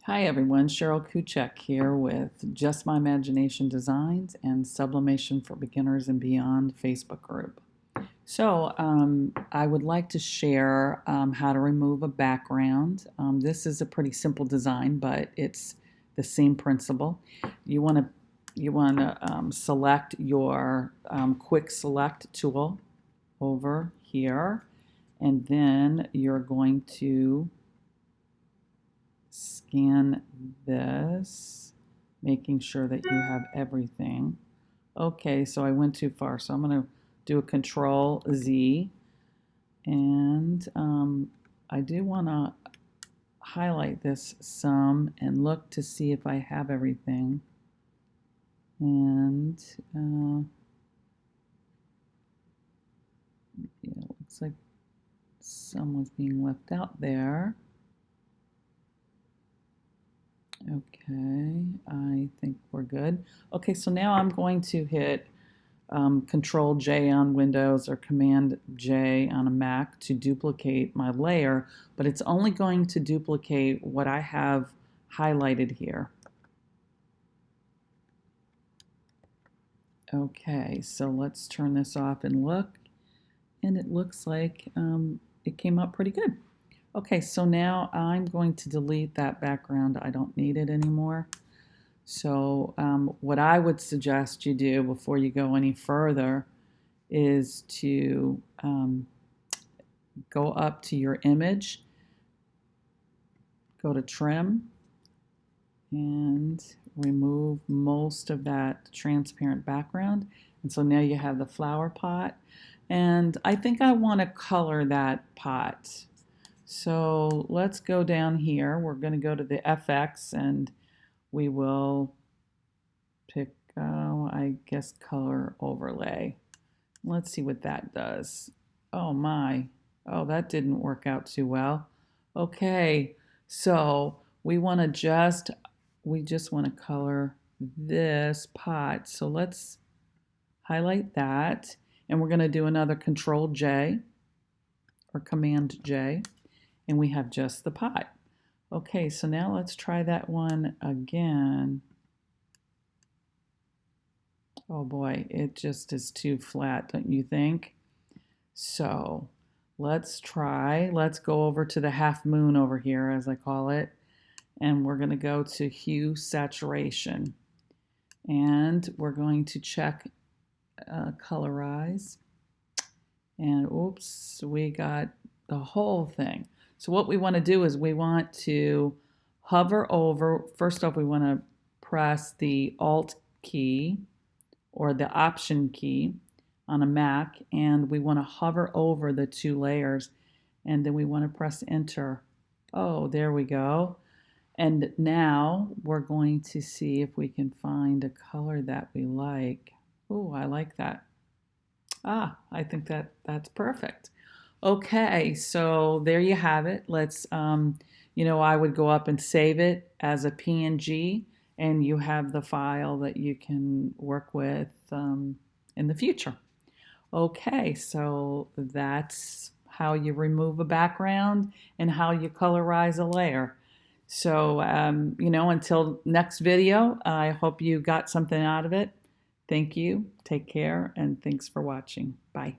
Hi everyone, Cheryl Kuchek here with Just My Imagination Designs and Sublimation for Beginners and Beyond Facebook group. I would like to share how to remove a background. This is a pretty simple design, but it's the same principle. You want to select your quick select tool over here, and then you're going to scan this, making sure that you have everything. Okay, so I went too far, so I'm going to do a Control Z, and I do want to highlight this some and look to see if I have everything. And yeah, it looks like some was being left out there. Okay, I think we're good. Okay, so now I'm going to hit Control J on Windows or Command J on a Mac to duplicate my layer, but it's only going to duplicate what I have highlighted here. Okay, so let's turn this off and look, and it looks like it came up pretty good. Okay, so now I'm going to delete that background. I don't need it anymore. So what I would suggest you do before you go any further is to go up to your image, go to trim, and remove most of that transparent background. And so now you have the flower pot. And I think I want to color that pot. So let's go down here. We're going to go to the FX and we will pick, I guess, color overlay. Let's see what that does. Oh my, oh, that didn't work out too well. Okay, so we just want to color this pot. So let's highlight that, and we're going to do another Control J or Command J, and we have just the pot. Okay, so now let's try that one again. Oh boy, it just is too flat, don't you think? So let's go over to the half moon over here, as I call it, and we're going to go to hue saturation. And we're going to check colorize. And oops, we got the whole thing. So what we want to do is we want to hover over, first off, we want to press the Alt key or the Option key on a Mac, and we want to hover over the two layers, and then we want to press Enter. Oh, there we go. And now we're going to see if we can find a color that we like. Oh, I like that. Ah, I think that's perfect. Okay, so there you have it. I would go up and save it as a PNG, and you have the file that you can work with in the future. Okay, so that's how you remove a background and how you colorize a layer. So, until next video, I hope you got something out of it. Thank you, take care, and thanks for watching. Bye.